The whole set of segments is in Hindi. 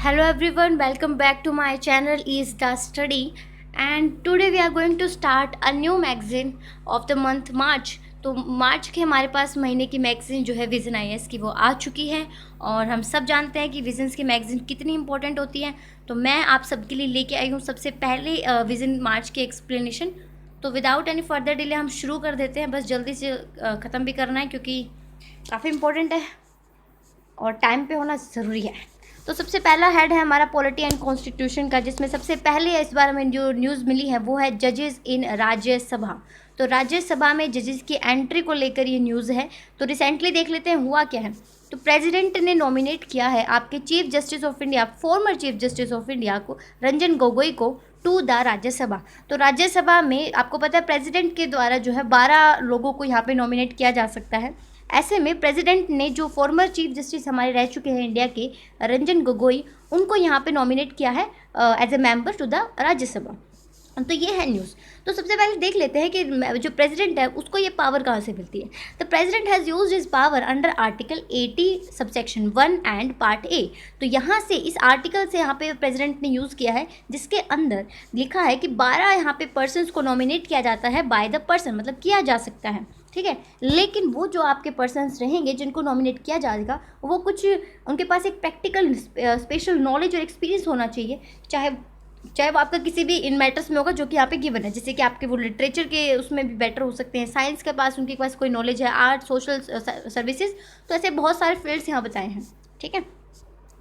Hello everyone, welcome back to my channel E-Star Study, and today we are going to start a new magazine of the month March. तो मार्च के हमारे पास महीने की मैगज़ीन जो है विज़न IAS की वो आ चुकी है और हम सब जानते हैं कि विज़न्स की मैगज़ीन कितनी इंपॉर्टेंट होती है। तो मैं आप सबके लिए लेके आई हूँ सबसे पहले विज़न मार्च की एक्सप्लेनेशन। तो विदाउट एनी फर्दर डिले हम शुरू कर देते हैं, बस जल्दी से ख़त्म भी करना है क्योंकि काफ़ी इंपॉर्टेंट है और टाइम पे होना ज़रूरी है। तो सबसे पहला हेड है हमारा पॉलिटी एंड कॉन्स्टिट्यूशन का, जिसमें सबसे पहले इस बार हमें जो न्यूज़ मिली है वो है जजेस इन राज्यसभा। तो राज्यसभा में जजेस की एंट्री को लेकर ये न्यूज़ है। तो रिसेंटली देख लेते हैं हुआ क्या है। तो प्रेसिडेंट ने नॉमिनेट किया है आपके chief justice of India, former chief justice of India को, रंजन गोगोई को, टू द राज्यसभा। तो राज्यसभा में आपको पता है प्रेसिडेंट के द्वारा जो है 12 लोगों को यहाँ पे नॉमिनेट किया जा सकता है। ऐसे में प्रेसिडेंट ने जो फॉर्मर चीफ जस्टिस हमारे रह चुके हैं इंडिया के, रंजन गोगोई, उनको यहाँ पे नॉमिनेट किया है as a member to the Rajya Sabha. तो ये है न्यूज़। तो सबसे पहले देख लेते हैं कि जो प्रेसिडेंट है उसको ये पावर कहाँ से मिलती है। The president has used his power under article 80 subsection 1 and part A. तो यहाँ से इस आर्टिकल से यहाँ पे प्रेसिडेंट ने यूज़ किया है, जिसके अंदर लिखा है कि 12 यहाँ पे पर्सनस को नॉमिनेट किया जाता है बाय द पर्सन, मतलब किया जा सकता है, ठीक है। लेकिन वो जो आपके पर्सन्स रहेंगे जिनको नॉमिनेट किया जाएगा वो कुछ उनके पास एक प्रैक्टिकल स्पेशल नॉलेज और एक्सपीरियंस होना चाहिए, चाहे वो आपका किसी भी इन मैटर्स में होगा जो कि यहाँ पे गिवन है, जैसे कि आपके वो लिटरेचर के उसमें भी बेटर हो सकते हैं, साइंस के पास उनके पास कोई नॉलेज है, आर्ट, सोशल सर्विसेज, तो ऐसे बहुत सारे फील्ड्स यहाँ बताए हैं, ठीक है।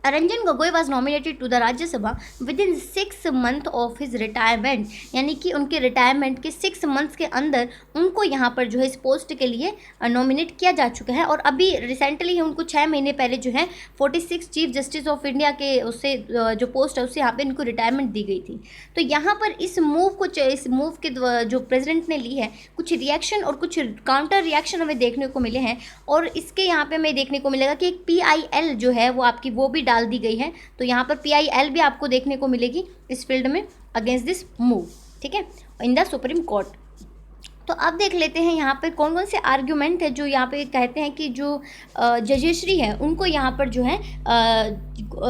Ranjan Gogoi was nominated to the Rajya Sabha within 6 month of his retirement, यानी कि उनके रिटायरमेंट के 6 मंथ्स के अंदर उनको यहाँ पर जो है इस पोस्ट के लिए नॉमिनेट किया जा चुका है। और अभी रिसेंटली उनको 6 महीने पहले जो है 46 चीफ जस्टिस ऑफ इंडिया के उससे जो पोस्ट है उससे यहाँ पे इनको रिटायरमेंट दी गई थी। तो यहाँ पर इस मूव के जो प्रेसिडेंट ने ली है, कुछ रिएक्शन और कुछ काउंटर रिएक्शन हमें देखने को मिले हैं। और इसके यहाँ पे हमें देखने को मिलेगा कि एक PIL जो है वो आपकी वो भी डाल दी गई है। तो यहाँ पर PIL भी आपको देखने को मिलेगी इस फील्ड में अगेंस्ट दिस मूव, ठीक है, इन द सुप्रीम कोर्ट। तो अब देख लेते हैं यहाँ पे कौन कौन से आर्ग्यूमेंट है जो यहाँ पे कहते हैं कि जो जजेश्री है उनको यहाँ पर जो है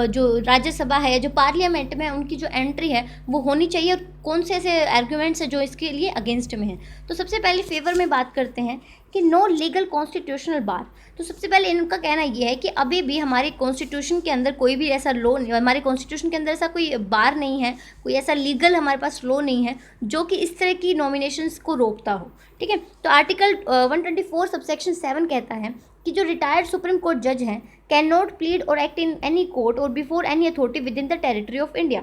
जो राज्यसभा है, जो पार्लियामेंट में उनकी जो एंट्री है वो होनी चाहिए, और कौन से ऐसे आर्ग्यूमेंट्स हैं जो इसके लिए अगेंस्ट में हैं। तो सबसे पहले फेवर में बात करते हैं कि नो लीगल कॉन्स्टिट्यूशनल बार। तो सबसे पहले इनका कहना ये है कि अभी भी हमारे कॉन्स्टिट्यूशन के अंदर कोई भी ऐसा लॉ, हमारे कॉन्स्टिट्यूशन के अंदर ऐसा कोई बार नहीं है, कोई ऐसा लीगल हमारे पास लॉ नहीं है जो कि इस तरह की नॉमिनेशंस को रोकता हो, ठीक है। तो आर्टिकल 124 सबसेक्शन 7 कहता है कि जो रिटायर्ड सुप्रीम कोर्ट जज हैं कैन नॉट प्लीड और एक्ट इन एनी कोर्ट और before any authority within the territory of India,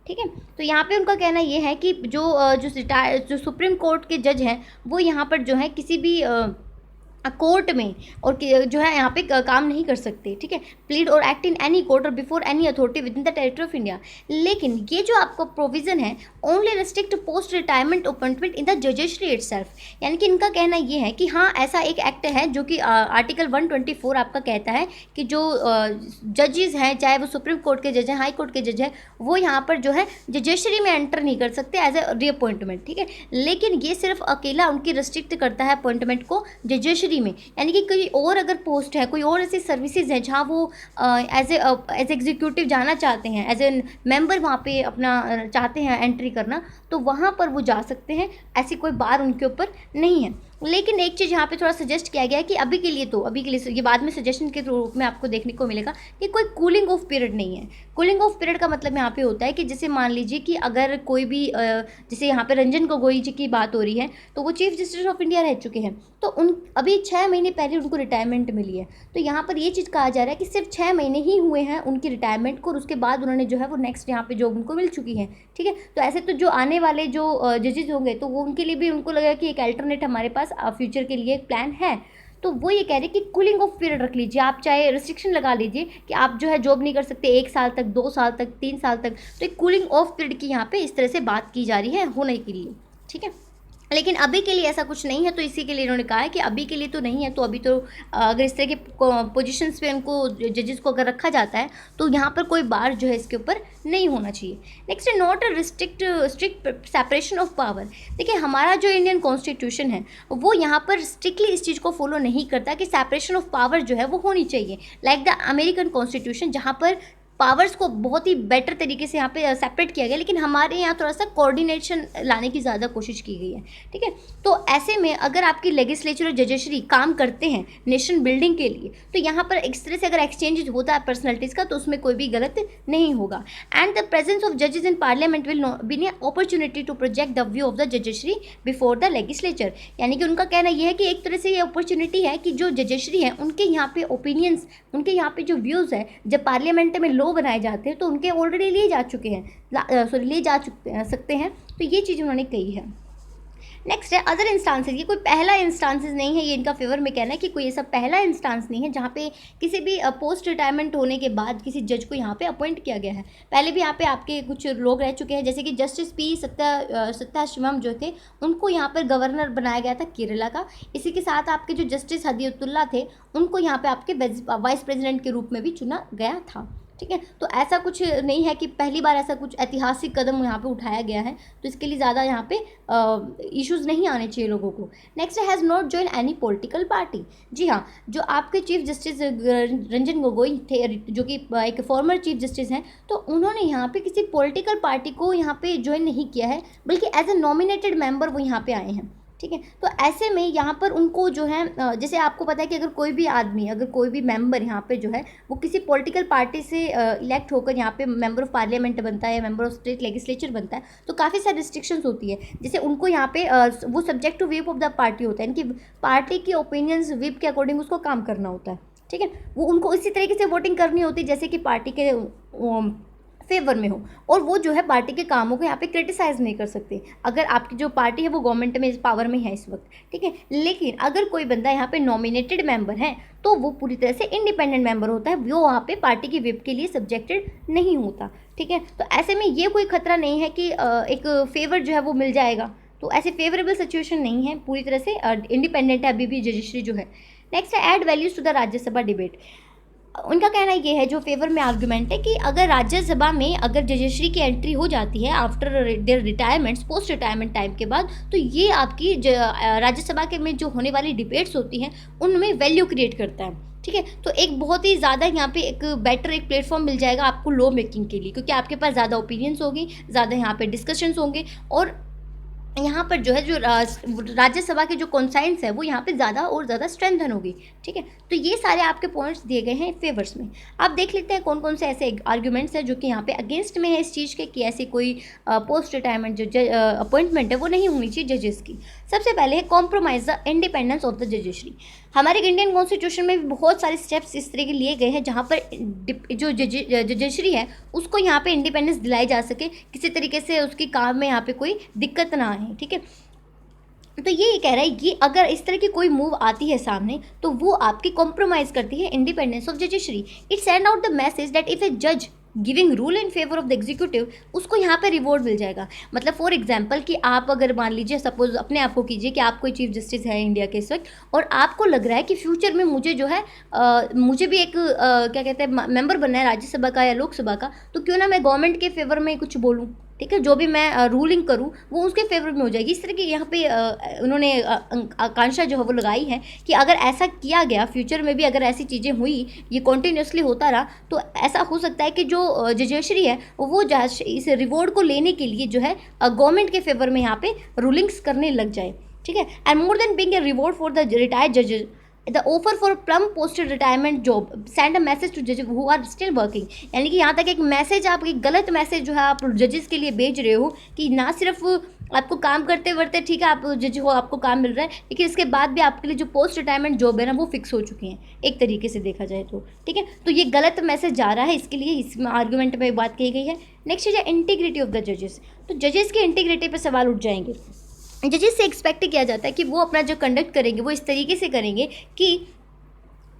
ठीक है। तो यहाँ पे उनका कहना ये है कि जो सुप्रीम कोर्ट के जज हैं वो यहाँ पर जो है किसी भी कोर्ट में और जो है यहाँ पे काम नहीं कर सकते, ठीक है। प्लीड और एक्ट इन एनी कोर्ट और before any authority within the territory of India. लेकिन ये जो आपका प्रोविजन है only restrict post retirement appointment in the judiciary itself, यानी कि इनका कहना ये है कि हाँ ऐसा एक एक्ट है जो कि आर्टिकल 124 आपका कहता है कि जो जजेस हैं, चाहे वो सुप्रीम कोर्ट के जज हैं, हाई कोर्ट के जज हैं, वो यहाँ पर जो है जजेश्री में एंटर नहीं कर सकते एज ए रीअपॉइंटमेंट, ठीक है। लेकिन ये सिर्फ अकेला उनकी रेस्ट्रिक्ट करता है अपॉइंटमेंट को जजेश्री में, यानी कि कोई और अगर पोस्ट है, कोई और ऐसी सर्विसेज हैं जहाँ वो एज एग्जीक्यूटिव जाना चाहते हैं, एज ए मेंबर वहाँ पे अपना चाहते हैं एंट्री करना, तो वहाँ पर वो जा सकते हैं, ऐसी कोई बार उनके ऊपर नहीं है। लेकिन एक चीज़ यहाँ पे थोड़ा सजेस्ट किया गया है कि अभी के लिए ये बाद में सजेशन के रूप में आपको देखने को मिलेगा कि कोई कूलिंग ऑफ पीरियड नहीं है। कूलिंग ऑफ पीरियड का मतलब यहाँ पे होता है कि जैसे मान लीजिए कि अगर कोई भी जैसे यहाँ पे रंजन गोगोई जी की बात हो रही है, तो वो चीफ जस्टिस ऑफ इंडिया रह चुके हैं, तो उन अभी 6 महीने पहले उनको रिटायरमेंट मिली है। तो यहाँ पर ये चीज़ कहा जा रहा है कि सिर्फ 6 महीने ही हुए हैं उनकी रिटायरमेंट को, और उसके बाद उन्होंने जो है वो नेक्स्ट यहाँ पे जॉब उनको मिल चुकी है, ठीक है। तो ऐसे तो जो आने वाले जो जजेस होंगे तो वो उनके लिए भी उनको लगेगा कि एक अल्टरनेट हमारे पास फ्यूचर के लिए एक प्लान है। तो वो ये कह रहे हैं कि कूलिंग ऑफ पीरियड रख लीजिए, आप चाहे रिस्ट्रिक्शन लगा लीजिए कि आप जो है जॉब नहीं कर सकते 1 साल तक, 2 साल तक, 3 साल तक। तो एक कूलिंग ऑफ पीरियड की यहाँ पे इस तरह से बात की जा रही है होने के लिए, ठीक है। लेकिन अभी के लिए ऐसा कुछ नहीं है, तो इसी के लिए इन्होंने कहा है कि अभी के लिए तो नहीं है। तो अभी तो अगर इस तरह के पोजीशंस पे उनको जजेस को अगर रखा जाता है तो यहाँ पर कोई बार जो है इसके ऊपर नहीं होना चाहिए। नेक्स्ट है not a strict separation of power. देखिए हमारा जो इंडियन कॉन्स्टिट्यूशन है वो यहाँ पर स्ट्रिक्टली इस चीज़ को फॉलो नहीं करता कि सेपरेशन ऑफ पावर जो है वो होनी चाहिए, लाइक द अमेरिकन कॉन्स्टिट्यूशन, जहाँ पर पावर्स को बहुत ही बेटर तरीके से यहाँ पे सेपरेट किया गया, लेकिन हमारे यहाँ थोड़ा सा कोऑर्डिनेशन लाने की ज़्यादा कोशिश की गई है। ठीक है, तो ऐसे में अगर आपकी लेजिस्लेचर और जजेशरी काम करते हैं नेशन बिल्डिंग के लिए, तो यहाँ पर इस तरह से अगर एक्सचेंज होता है पर्सनैलिटीज़ का, तो उसमें कोई भी गलत नहीं होगा। एंड द प्रेजेंस ऑफ जजेस in parliament will be an opportunity to project the view of the judiciary before the legislature. यानी कि उनका कहना यह है कि एक तरह से ये अपॉर्चुनिटी है कि जो जजेशरी है उनके यहाँ पे ओपिनियंस, उनके यहाँ पे जो व्यूज़ है, जब पार्लियामेंट में लॉ बनाए जाते हैं तो उनके ऑलरेडी लिए जा चुके हैं, लिए जा सकते हैं। तो ये चीज़ उन्होंने कही है। नेक्स्ट है अदर इंस्टांसेस। ये कोई पहला इंस्टांसेस नहीं है, ये इनका फेवर में कहना है कि कोई ऐसा पहला इंस्टांस नहीं है जहाँ पे किसी भी पोस्ट रिटायरमेंट होने के बाद किसी जज को यहाँ पे अपॉइंट किया गया है। पहले भी यहाँ पे आपके कुछ लोग रह चुके हैं, जैसे कि जस्टिस पी सत्याशिवम जो थे, उनको यहाँ पर गवर्नर बनाया गया था केरला का। इसी के साथ आपके जो जस्टिस हदीयतुल्ला थे, उनको यहाँ पे आपके वाइस प्रेसिडेंट के रूप में भी चुना गया था। ठीक है, तो ऐसा कुछ नहीं है कि पहली बार ऐसा कुछ ऐतिहासिक कदम यहाँ पे उठाया गया है, तो इसके लिए ज़्यादा यहाँ पे इश्यूज़ नहीं आने चाहिए लोगों को। Next has not join any political party. जी हाँ, जो आपके चीफ जस्टिस रंजन गोगोई थे, जो कि एक फॉर्मर चीफ जस्टिस हैं, तो उन्होंने यहाँ पे किसी पॉलिटिकल पार्टी को यहाँ पे ज्वाइन नहीं किया है, बल्कि एज ए नॉमिनेटेड मेंबर वो यहाँ पे आए हैं। ठीक है, तो ऐसे में यहाँ पर उनको जो है, जैसे आपको पता है कि अगर कोई भी आदमी, अगर कोई भी मेंबर यहाँ पे जो है वो किसी पॉलिटिकल पार्टी से इलेक्ट होकर यहाँ पे मेंबर ऑफ पार्लियामेंट बनता है, मेंबर ऑफ स्टेट लेजिस्लेचर बनता है, तो काफ़ी सारी रिस्ट्रिक्शंस होती है। जैसे उनको यहाँ पे वो subject to whip of the party होता है, इनकी पार्टी की ओपिनियंस व्हिप के अकॉर्डिंग उसको काम करना होता है। ठीक है, वो उनको इसी तरीके से वोटिंग करनी होती है जैसे कि पार्टी के फेवर में हो, और वो जो है पार्टी के कामों को यहाँ पे क्रिटिसाइज़ नहीं कर सकते अगर आपकी जो पार्टी है वो गवर्नमेंट में इस पावर में है इस वक्त। ठीक है, लेकिन अगर कोई बंदा यहाँ पे नॉमिनेटेड मेंबर है तो वो पूरी तरह से इंडिपेंडेंट मेंबर होता है, वो वहाँ पे पार्टी की व्हिप के लिए सब्जेक्टेड नहीं होता। ठीक है, तो ऐसे में ये कोई खतरा नहीं है कि एक फेवर जो है वो मिल जाएगा, तो ऐसे फेवरेबल सिचुएशन नहीं है, पूरी तरह से इंडिपेंडेंट है अभी भी जजिस्ट्री जो है। नेक्स्ट है add values to the Rajya Sabha debate. उनका कहना ये है, जो फेवर में आर्गुमेंट है, कि अगर राज्यसभा में अगर जजश्री की एंट्री हो जाती है after their retirements, post retirement time के बाद, तो ये आपकी राज्यसभा के में जो होने वाली डिबेट्स होती हैं उनमें वैल्यू क्रिएट करता है। ठीक है, तो एक बहुत ही ज़्यादा यहाँ पे एक बेटर एक प्लेटफॉर्म मिल जाएगा आपको लॉ मेकिंग के लिए, क्योंकि आपके पास ज़्यादा ओपिनियंस होगी, ज़्यादा यहाँ पे डिस्कशंस होंगे, और यहाँ पर जो है जो राज्यसभा के जो कॉन्साइंस है वो यहाँ पे ज़्यादा और ज़्यादा स्ट्रेंथन होगी। ठीक है, तो ये सारे आपके पॉइंट्स दिए गए हैं फेवर्स में। आप देख लेते हैं कौन कौन से ऐसे आर्ग्यूमेंट्स हैं जो कि यहाँ पे अगेंस्ट में है इस चीज़ के कि ऐसी कोई पोस्ट रिटायरमेंट जो अपॉइंटमेंट है वो नहीं होनी चाहिए जजेस की। सबसे पहले है compromise the independence of the judiciary. हमारे इंडियन कॉन्स्टिट्यूशन में भी बहुत सारे स्टेप्स इस तरह के लिए गए हैं जहाँ पर जो जजेशरी है उसको यहाँ पे इंडिपेंडेंस दिलाई जा सके, किसी तरीके से उसकी काम में यहाँ पे कोई दिक्कत ना आए। ठीक है, तो ये कह रहा है कि अगर इस तरह की कोई मूव आती है सामने तो वो आपकी कॉम्प्रोमाइज़ करती है independence of judiciary. It send out the message that if a जज giving rule in favour of the executive, उसको यहाँ पे रिवॉर्ड मिल जाएगा। मतलब फॉर एग्जांपल कि आप अगर मान लीजिए, सपोज अपने आप को कीजिए कि आप कोई चीफ जस्टिस है इंडिया के इस वक्त, और आपको लग रहा है कि फ्यूचर में मुझे जो है मुझे भी एक क्या कहते हैं मेंबर बनना है राज्यसभा का या लोकसभा का, तो क्यों ना मैं गवर्नमेंट के फेवर में कुछ बोलूँ। ठीक है, जो भी मैं रूलिंग करूँ वो उसके फेवर में हो जाएगी। इस तरह की यहाँ पे उन्होंने आकांक्षा जो है वो लगाई है कि अगर ऐसा किया गया, फ्यूचर में भी अगर ऐसी चीज़ें हुई, ये कॉन्टीन्यूसली होता रहा, तो ऐसा हो सकता है कि जो जजेशरी है वो इस रिवॉर्ड को लेने के लिए जो है गवर्नमेंट के फेवर में यहाँ पे रूलिंग्स करने लग जाए। ठीक है, and more than being a reward for the retired जजेस, the offer for plum posted retirement job send a message to जजेस हु आर स्टिल वर्किंग। यानी कि यहाँ तक एक मैसेज, आप एक गलत मैसेज जो है आप जजेस के लिए भेज रहे हो कि ना सिर्फ आपको काम करते वरते, ठीक है, आप जज हो, आपको काम मिल रहा है, लेकिन इसके बाद भी आपके लिए जो पोस्ट रिटायरमेंट जॉब है ना वो फिक्स हो चुकी हैं एक तरीके से देखा जाए तो। ठीक है, तो ये गलत मैसेज जा रहा है, इसके लिए इसमें आर्गूमेंट में बात कही गई है। नेक्स्ट है इंटीग्रिटी ऑफ द जजेस। तो जजेस की इंटीग्रिटी पर सवाल उठ जाएंगे। जजेस से एक्सपेक्ट किया जाता है कि वो अपना जो कंडक्ट करेंगे वो इस तरीके से करेंगे कि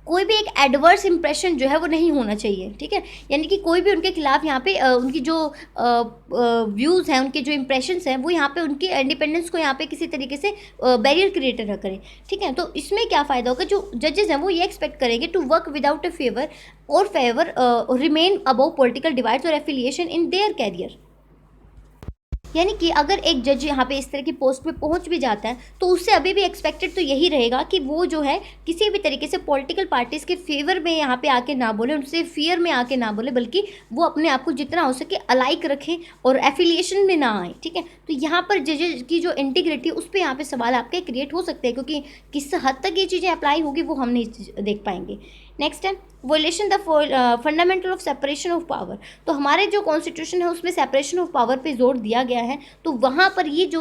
कोई भी एक एडवर्स इंप्रेशन जो है वो नहीं होना चाहिए। ठीक है, यानी कि कोई भी उनके खिलाफ यहाँ पे उनकी जो व्यूज़ हैं, उनके जो इंप्रेशंस हैं, वो यहाँ पे उनकी इंडिपेंडेंस को यहाँ पे किसी तरीके से बैरियर क्रिएट ना करें। ठीक है, तो इसमें क्या फ़ायदा होगा, जो जजेस हैं वो ये एक्सपेक्ट करेंगे to work without a favour और favour remain above political divides और एफिलिएशन इन देयर कैरियर। यानी कि अगर एक जज यहाँ पे इस तरह की पोस्ट पे पहुँच भी जाता है तो उससे अभी भी एक्सपेक्टेड तो यही रहेगा कि वो जो है किसी भी तरीके से पॉलिटिकल पार्टीज़ के फेवर में यहाँ पे आके ना बोले, उनसे फियर में आके ना बोले, बल्कि वो अपने आप को जितना हो सके अलाइक रखें और एफिलिएशन में ना आए। ठीक है, तो यहाँ पर जजेज की जो इंटीग्रिटी उस पर यहाँ पे सवाल आपके क्रिएट हो सकते हैं, क्योंकि किस हद तक ये चीज़ें अप्लाई होगी वो हम नहीं देख पाएंगे। नेक्स्ट है वोलेशन the fundamental of separation of power. तो हमारे जो कॉन्स्टिट्यूशन है उसमें सेपरेशन ऑफ पावर पे जोर दिया गया है, तो वहाँ पर ये जो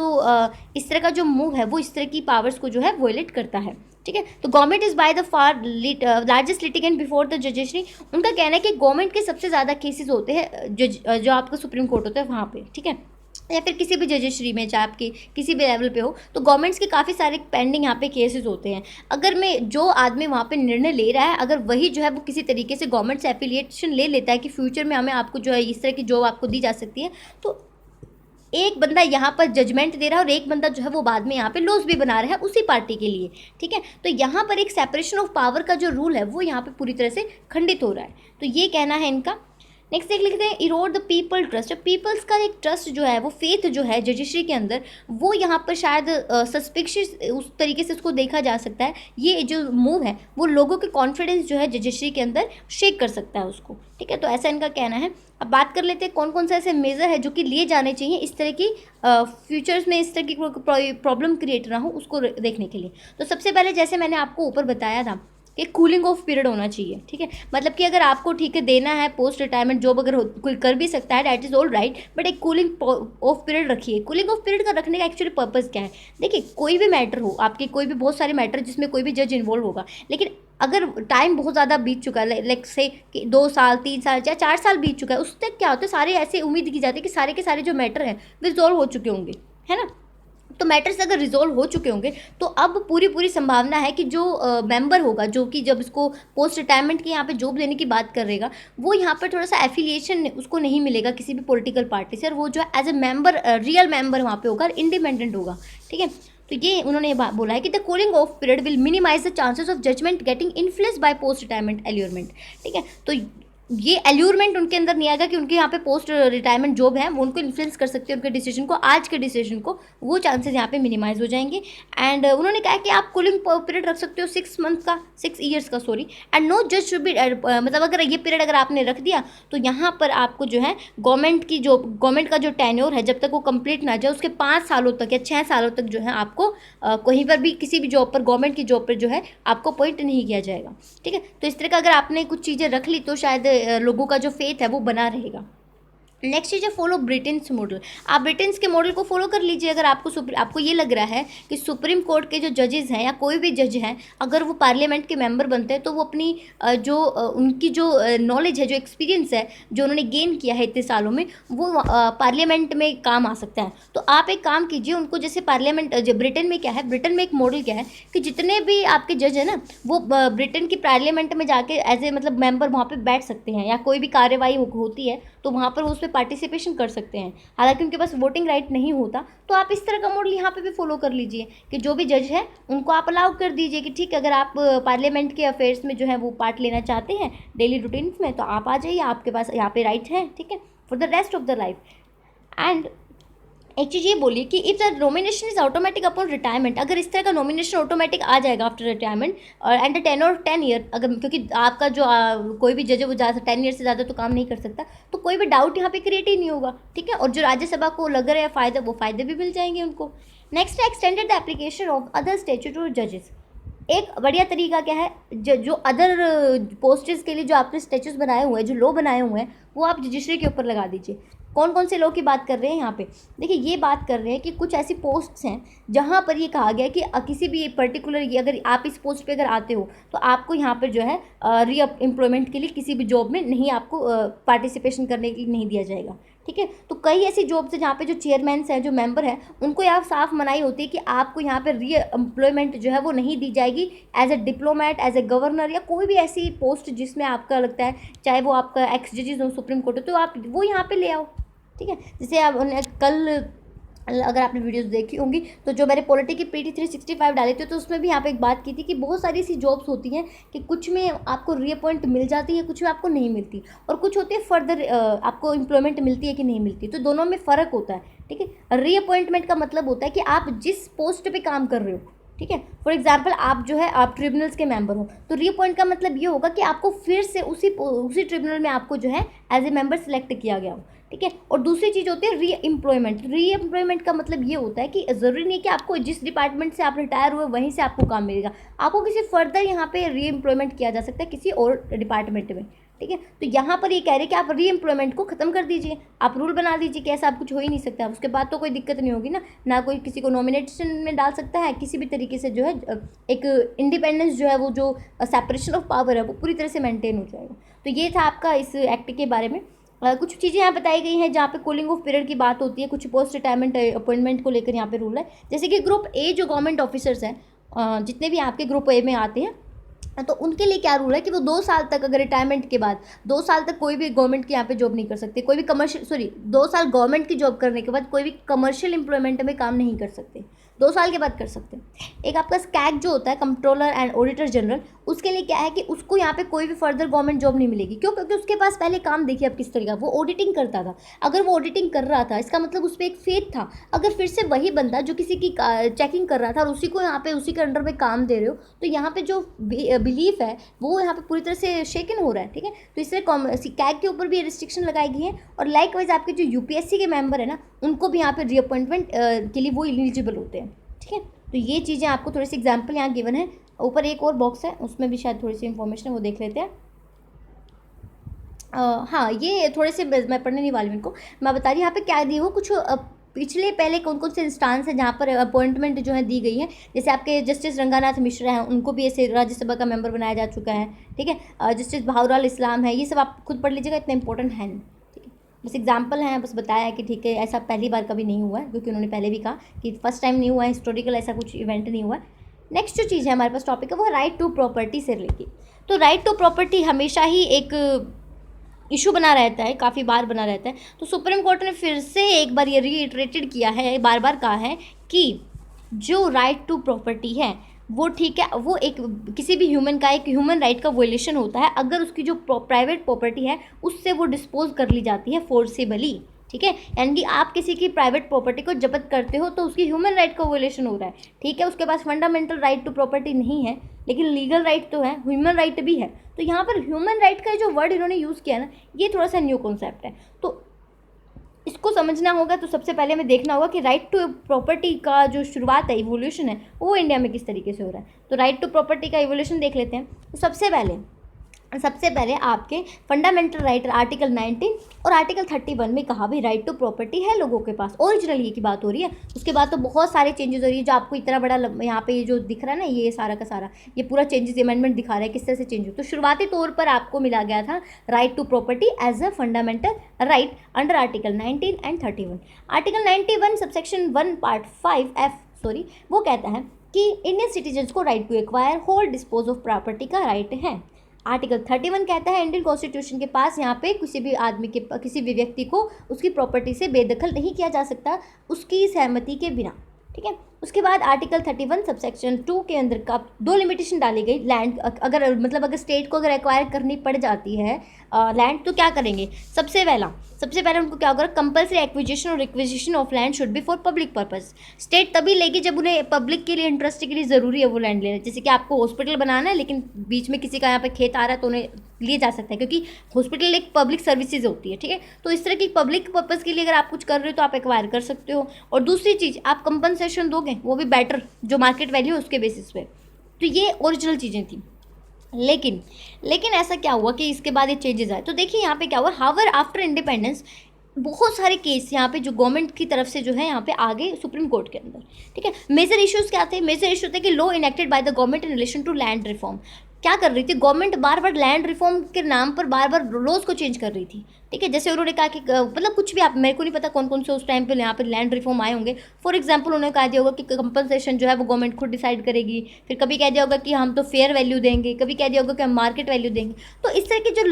इस तरह का जो मूव है वो इस तरह की पावर्स को जो है वोलेट करता है। ठीक है, तो government is by the far largest litigant before the judiciary. उनका कहना है कि गवर्नमेंट के सबसे ज़्यादा केसेस होते हैं जो आपका सुप्रीम कोर्ट होता है वहाँ पे। ठीक है, या फिर किसी भी जजेशरी में, चाहे आपके किसी भी लेवल पे हो, तो गवर्नमेंट्स के काफ़ी सारे पेंडिंग यहाँ पे केसेस होते हैं। अगर मैं जो आदमी वहाँ पे निर्णय ले रहा है, अगर वही जो है वो किसी तरीके से गवर्नमेंट से एफिलिएशन ले लेता है कि फ्यूचर में हमें आपको जो है इस तरह की जॉब आपको दी जा सकती है, तो एक बंदा यहाँ पर जजमेंट दे रहा है और एक बंदा जो है वो बाद में यहाँ पे लॉस भी बना रहा है उसी पार्टी के लिए। ठीक है, तो यहाँ पर एक सेपरेशन ऑफ पावर का जो रूल है वो यहाँ पे पूरी तरह से खंडित हो रहा है, तो ये कहना है इनका। नेक्स्ट देख लेते हैं erode the people trust. People's का एक ट्रस्ट जो है वो फेथ जो है जजिशरी के अंदर, वो यहाँ पर शायद सस्पिशियस उस तरीके से उसको देखा जा सकता है। ये जो मूव है वो लोगों के कॉन्फिडेंस जो है जजिशरी के अंदर शेक कर सकता है उसको। ठीक है, तो ऐसा इनका कहना है। अब बात कर लेते हैं कौन कौन से ऐसे मेजर है जो कि लिए जाने चाहिए इस तरह की फ्यूचर्स में इस तरह की प्रॉब्लम क्रिएट ना हो उसको देखने के लिए। तो सबसे पहले जैसे मैंने आपको ऊपर बताया था कि कूलिंग ऑफ पीरियड होना चाहिए। ठीक है, मतलब कि अगर आपको ठीक है देना है पोस्ट रिटायरमेंट जॉब, अगर कोई कर भी सकता है that is all right, but एक कूलिंग ऑफ पीरियड रखिए। कूलिंग ऑफ पीरियड का रखने का एक्चुअली पर्पज़ क्या है? देखिए, कोई भी मैटर हो आपके, कोई भी बहुत सारे मैटर जिसमें कोई भी जज इन्वॉल्व होगा, लेकिन अगर टाइम बहुत ज़्यादा बीत चुका है, लाइक से कि 2 साल 3 साल या 4 साल बीत चुका है, उस तक क्या होता है, सारे ऐसे उम्मीद की जाती है कि सारे के सारे जो मैटर हैं वे रिजॉल्व हो चुके होंगे, है ना। तो मैटर्स अगर रिजोल्व हो चुके होंगे तो अब पूरी संभावना है कि जो मेंबर होगा, जो कि जब इसको पोस्ट रिटायरमेंट की यहाँ पे जॉब लेने की बात करेगा, वो यहाँ पर थोड़ा सा एफिलिएशन उसको नहीं मिलेगा किसी भी पॉलिटिकल पार्टी से, और वो जो है as a member, real member वहाँ पे होगा, इंडिपेंडेंट होगा। ठीक है, तो ये उन्होंने बोला है कि the cooling off period will minimize the chances of judgement getting influenced by post retirement allurement. ठीक है, तो ये एल्यूरमेंट उनके अंदर नहीं आएगा कि उनके यहाँ पे पोस्ट रिटायरमेंट जॉब है वो उनको इन्फ्लुएंस कर सकते हैं उनके डिसीजन को, आज के डिसीजन को, वो चांसेस यहाँ पे मिनिमाइज हो जाएंगे। एंड उन्होंने कहा कि आप कूलिंग पीरियड रख सकते हो 6 मंथ का, 6 ईयर्स का, सॉरी, एंड नो जज शुड बी, मतलब अगर ये पीरियड अगर आपने रख दिया तो यहाँ पर आपको जो है गवर्नमेंट का जो टेन्योर है जब तक वो कंप्लीट ना जाए उसके 5 सालों तक या 6 सालों तक जो है आपको कहीं पर भी किसी भी जॉब पर, गवर्नमेंट की जॉब पर जो है आपको अपॉइंट नहीं किया जाएगा। ठीक है, तो इस तरह का अगर आपने कुछ चीज़ें रख ली तो शायद लोगों का जो फेथ है वो बना रहेगा। नेक्स्ट चीज़ है फॉलो ब्रिटेन्स मॉडल। आप ब्रिटेन्स के मॉडल को फॉलो कर लीजिए। अगर आपको ये लग रहा है कि सुप्रीम कोर्ट के जो जजेस हैं या कोई भी जज हैं, अगर वो पार्लियामेंट के मेंबर बनते हैं तो वो अपनी उनकी जो नॉलेज है, जो एक्सपीरियंस है, जो उन्होंने गेन किया है इतने सालों में, वो पार्लियामेंट में काम आ सकता है। तो आप एक काम कीजिए, उनको जैसे पार्लियामेंट, ब्रिटेन में क्या है, ब्रिटेन में एक मॉडल क्या है कि जितने भी आपके जज हैं ना वो ब्रिटेन की पार्लियामेंट में जाके एज ए मतलब मेंबर वहाँ पर बैठ सकते हैं, या कोई भी कार्यवाही होती है तो वहाँ पर उस पार्टिसिपेशन कर सकते हैं। हालांकि उनके पास वोटिंग राइट नहीं होता, तो आप इस तरह का मॉडल यहाँ पे भी फॉलो कर लीजिए कि जो भी जज है उनको आप अलाउ कर दीजिए कि ठीक है, अगर आप पार्लियामेंट के अफेयर्स में जो है वो पार्ट लेना चाहते हैं डेली रूटीन में, तो आप आ जाइए, आपके पास यहाँ पे राइट है। ठीक है, for the rest of the life. And एक चीज़ ये बोलिए कि if the nomination is automatic upon retirement, अगर इस तरह का नॉमिनेशन ऑटोमेटिक आ जाएगा आफ्टर रिटायरमेंट एंड द 10 और 10 ईयर, अगर क्योंकि आपका जो कोई भी जज है वो ज़्यादा 10 ईयर से ज़्यादा तो काम नहीं कर सकता, तो कोई भी डाउट यहाँ पे क्रिएट ही नहीं होगा। ठीक है, और जो राज्यसभा को लग रहे हैं फ़ायदा, वो फ़ायदे भी मिल जाएंगे उनको। नेक्स्ट है extended the application of other statutory जजेस। एक बढ़िया तरीका क्या है, जो अदर पोस्टेज के लिए जो आपने स्टैचूज बनाए हुए हैं, जो लॉ बनाए हुए हैं, वो आप रजिस्ट्री के ऊपर लगा दीजिए। कौन कौन से लॉ की बात कर रहे हैं यहाँ पे? देखिए, ये बात कर रहे हैं कि कुछ ऐसी पोस्ट्स हैं जहाँ पर ये कहा गया है कि किसी भी पर्टिकुलर, अगर आप इस पोस्ट पे अगर आते हो तो आपको यहाँ पर जो है री एम्प्लॉयमेंट के लिए किसी भी जॉब में नहीं, आपको पार्टिसिपेशन करने के लिए नहीं दिया जाएगा। ठीक है, तो कई ऐसी जॉब्स है जहाँ पे जो चेयरमैन्स हैं, जो मेंबर हैं, उनको यहाँ साफ मनाही होती है कि आपको यहाँ पे री एम्प्लॉयमेंट जो है वो नहीं दी जाएगी as a diplomat, as a governor, या कोई भी ऐसी पोस्ट जिसमें आपका लगता है, चाहे वो आपका एक्स जजेस हो सुप्रीम कोर्ट हो, तो आप वो यहाँ पे ले आओ। ठीक है, जैसे आप कल अगर आपने वीडियोस देखी होंगी तो जो मैंने पॉलिटी की PT 365 डाली थी तो उसमें भी यहाँ पे एक बात की थी कि बहुत सारी ऐसी जॉब्स होती हैं कि कुछ में आपको रीअपॉइंट मिल जाती है, कुछ में आपको नहीं मिलती, और कुछ होती है फर्दर आपको एम्प्लॉयमेंट मिलती है कि नहीं मिलती, तो दोनों में फ़र्क होता है। ठीक है, रीअपॉइंटमेंट का मतलब होता है कि आप जिस पोस्ट पे काम कर रहे हो, ठीक है, फॉर एग्जाम्पल आप जो है आप ट्रिब्यूनल्स के मेंबर हो, तो रीअपॉइंट का मतलब ये होगा कि आपको फिर से उसी ट्रिब्यूनल में आपको जो है एज ए मेंबर सेलेक्ट किया गया हो। ठीक है, और दूसरी चीज़ होती है री एम्प्लॉयमेंट का मतलब ये होता है कि ज़रूरी नहीं है कि आपको जिस डिपार्टमेंट से आप रिटायर हुए वहीं से आपको काम मिलेगा, आपको किसी फर्दर यहाँ पे री एम्प्लॉयमेंट किया जा सकता है किसी और डिपार्टमेंट में। ठीक है, तो यहाँ पर ये कह रहे हैं कि आप री एम्प्लॉयमेंट को ख़त्म कर दीजिए, आप रूल बना दीजिए कि ऐसा आप कुछ हो ही नहीं सकता, उसके बाद तो कोई दिक्कत नहीं होगी ना कोई किसी को नॉमिनेशन में डाल सकता है, किसी भी तरीके से जो है एक इंडिपेंडेंस जो है वो जो सेपरेशन ऑफ पावर है वो पूरी तरह से मेंटेन हो जाएगा। तो ये था आपका इस एक्ट के बारे में। कुछ चीज़ें यहाँ बताई गई हैं जहाँ पे कूलिंग ऑफ पीरियड की बात होती है, कुछ पोस्ट रिटायरमेंट अपॉइंटमेंट को लेकर यहाँ पे रूल है, जैसे कि ग्रुप ए जो गवर्नमेंट ऑफिसर्स हैं, जितने भी आपके ग्रुप ए में आते हैं, तो उनके लिए क्या रूल है कि वो 2 साल तक, अगर रिटायरमेंट के बाद 2 साल तक कोई भी गवर्नमेंट की यहाँ पे जॉब नहीं कर सकते, कोई भी कमर्शियल 2 साल गवर्नमेंट की जॉब करने के बाद कोई भी कमर्शियल एम्प्लॉयमेंट में काम नहीं कर सकते, 2 साल के बाद कर सकते हैं। एक आपका स्कैग जो होता है, कंट्रोलर एंड ऑडिटर जनरल, उसके लिए क्या है कि उसको यहाँ पे कोई भी फर्दर गवर्नमेंट जॉब नहीं मिलेगी। क्यों? क्योंकि उसके पास पहले काम देखिए अब किस तरीका, वो ऑडिटिंग करता था। अगर वो ऑडिटिंग कर रहा था इसका मतलब उस पर एक फेथ था। अगर फिर से वही बंदा जो किसी की चेकिंग कर रहा था और उसी को यहाँ पे उसी के अंडर में काम दे रहे हो, तो यहाँ पे जो बिलीफ है वो यहाँ पे पूरी तरह से शेकन हो रहा है। ठीक है, तो इससे कैग के ऊपर भी रिस्ट्रिक्शन लगाई गई है, और लाइक वाइज आपके जो UPSC के मेंबर है ना, उनको भी यहाँ पे रीअपॉइंटमेंट के लिए वो एलिजिबल होते हैं। ठीक है, तो ये चीज़ें आपको थोड़ी सी एग्जाम्पल यहाँ गिवन है। ऊपर एक और बॉक्स है उसमें भी शायद थोड़ी सी इन्फॉर्मेशन है, वो देख लेते हैं। हाँ, ये थोड़े से मैं पढ़ने नहीं वाली हूँ इनको, मैं बता रही हूँ यहाँ पे क्या दी हो, कुछ पिछले पहले कौन कौन से इंस्टांस हैं जहाँ पर अपॉइंटमेंट जो है दी गई है। जैसे आपके जस्टिस रंगानाथ मिश्रा हैं, उनको भी ऐसे राज्यसभा का मेंबर बनाया जा चुका है। ठीक है, जस्टिस बहाउराल इस्लाम है, ये सब आप खुद पढ़ लीजिएगा, इतना इंपॉर्टेंट है नहीं। ठीक है, बस एग्जाम्पल हैं, बस बताया है कि ठीक है ऐसा पहली बार कभी नहीं हुआ है, क्योंकि उन्होंने पहले भी कहा कि फर्स्ट टाइम नहीं हुआ है, हिस्टोरिकल ऐसा कुछ इवेंट नहीं हुआ है। नेक्स्ट जो चीज़ है हमारे पास टॉपिक है वो राइट टू प्रॉपर्टी से रिलेटेड। तो राइट टू प्रॉपर्टी हमेशा ही एक इशू बना रहता है, काफ़ी बार बना रहता है। तो सुप्रीम कोर्ट ने फिर से एक बार ये रीइटरेटेड किया है, बार बार कहा है कि जो राइट टू प्रॉपर्टी है वो ठीक है, वो एक किसी भी ह्यूमन का एक ह्यूमन राइट का वोलेशन होता है अगर उसकी जो प्राइवेट प्रॉपर्टी है उससे वो डिस्पोज कर ली जाती है फोर्सेबली। ठीक है, यानी कि आप किसी की प्राइवेट प्रॉपर्टी को जब्त करते हो तो उसकी ह्यूमन राइट का वोलेशन हो रहा है। ठीक है, उसके पास फंडामेंटल राइट टू प्रॉपर्टी नहीं है लेकिन लीगल राइट तो है, ह्यूमन राइट भी है। तो यहाँ पर ह्यूमन राइट का जो वर्ड इन्होंने यूज़ किया ना, ये थोड़ा सा न्यू कॉन्सेप्ट है, तो इसको समझना होगा। तो सबसे पहले हमें देखना होगा कि राइट टू प्रॉपर्टी का जो शुरुआत है, इवोल्यूशन है, वो इंडिया में किस तरीके से हो रहा है। तो राइट टू प्रॉपर्टी का इवोल्यूशन देख लेते हैं। तो सबसे पहले आपके फंडामेंटल राइट आर्टिकल 19 और आर्टिकल 31 में कहा भी राइट टू प्रॉपर्टी है लोगों के पास, ओरिजिनल ये की बात हो रही है। उसके बाद तो बहुत सारे चेंजेस हो रही है, जो आपको इतना बड़ा यहाँ पे ये जो दिख रहा है ना, ये सारा का सारा ये पूरा चेंजेस अमेंडमेंट दिखा रहा है किस तरह से चेंज हो। तो शुरुआती तौर पर आपको मिला गया था right to property as a fundamental right under article 19 and 31। Article 91 subsection 1 part 5F वो कहता है कि इंडियन सिटीजन्स को right to acquire, hold, dispose of property का राइट है। आर्टिकल 31 कहता है इंडियन कॉन्स्टिट्यूशन के पास यहाँ पे किसी भी आदमी के, किसी भी व्यक्ति को उसकी प्रॉपर्टी से बेदखल नहीं किया जा सकता उसकी सहमति के बिना। ठीक है, उसके बाद आर्टिकल 31 सबसेक्शन 2 के अंदर का 2 लिमिटेशन डाली गई। लैंड अगर स्टेट को अगर एक्वायर करनी पड़ जाती है लैंड, तो क्या करेंगे? सबसे पहले उनको क्या होगा, कंपल्सरी एक्विजिशन और requisition of land should be for public purpose. State तभी लेगी जब उन्हें पब्लिक के लिए, इंटरेस्ट के लिए ज़रूरी है वो लैंड लेना। जैसे कि आपको हॉस्पिटल बनाना है लेकिन बीच में किसी का यहाँ पे खेत आ रहा है तो उन्हें लिए जा सकता है, क्योंकि हॉस्पिटल एक पब्लिक सर्विसेज होती है। ठीक है, तो इस तरह की पब्लिक पर्पज़ के लिए अगर आप कुछ कर रहे हो तो आप एक्वायर कर सकते हो। और दूसरी चीज़, आप कंपनसेशन दोगे, वो भी बेटर जो मार्केट वैल्यू है उसके बेसिस पे। तो ये ओरिजिनल चीज़ें थी। लेकिन ऐसा क्या हुआ कि इसके बाद ये चेंजेस आए। तो देखिए यहाँ पे क्या हुआ, हावर आफ्टर इंडिपेंडेंस बहुत सारे केस यहाँ पे जो गवर्नमेंट की तरफ से जो है यहाँ पे आगे सुप्रीम कोर्ट के अंदर। ठीक है, मेजर इश्यूज क्या थे? मेजर इशू थे कि law enacted by the government in relation to land reform. क्या कर रही थी, गवर्नमेंट बार बार लैंड रिफॉर्म के नाम पर बार बार लॉज को चेंज कर रही थी। ठीक है, जैसे उन्होंने कहा कि मतलब कुछ भी, आप मेरे को नहीं पता कौन कौन से उस टाइम पे यहाँ पे लैंड रिफॉर्म आए होंगे। फॉर एग्जांपल उन्होंने कहा दिया होगा कि कंपनसेशन जो है वो गवर्नमेंट खुद डिसाइड करेगी, फिर कभी कह दिया होगा कि हम तो फेयर वैल्यू देंगे, कभी कह दिया होगा कि हम मार्केट वैल्यू देंगे। तो इस तरह के जो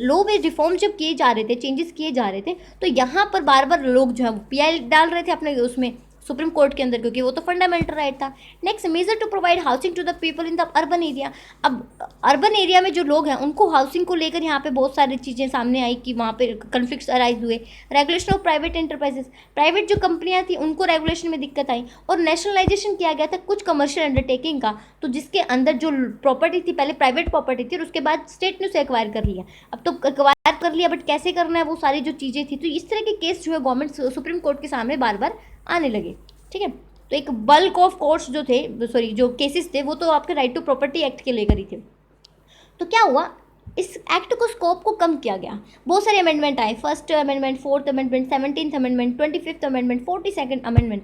लॉ में रिफॉर्म जब किए जा रहे थे, चेंजेस किए जा रहे थे, तो यहाँ पर बार बार लोग जो है वो पीआई डाल रहे थे अपने उसमें सुप्रीम कोर्ट के अंदर, क्योंकि वो तो फंडामेंटल राइट था। Next, measure to provide housing to the people in the urban area. अब अर्बन एरिया में जो लोग हैं उनको हाउसिंग को लेकर यहाँ पे बहुत सारी चीज़ें सामने आई कि वहाँ पे कन्फ्लिक्ट्स अराइज हुए। Regulation of private enterprises, private जो कंपनियाँ थी उनको रेगुलेशन में दिक्कत आई, और नेशनलाइजेशन किया गया था कुछ कमर्शियल अंडरटेकिंग का, तो जिसके अंदर जो प्रॉपर्टी थी पहले प्राइवेट प्रॉपर्टी थी और उसके बाद स्टेट ने उसे एक्वायर कर लिया। अब तो एक्वायर कर लिया, बट कैसे करना है वो सारी जो चीज़ें थी, तो इस तरह के केस जो है गवर्नमेंट सुप्रीम कोर्ट के सामने बार बार आने लगे। ठीक है, तो एक बल्क ऑफ कोर्ट्स जो थे, सॉरी जो केसेस थे, वो तो आपके राइट टू प्रॉपर्टी एक्ट के लेकर ही थे। तो क्या हुआ, इस एक्ट को स्कोप को कम किया गया, बहुत सारे अमेंडमेंट आए, first amendment, fourth amendment, 17th amendment, 25th amendment, 42nd amendment,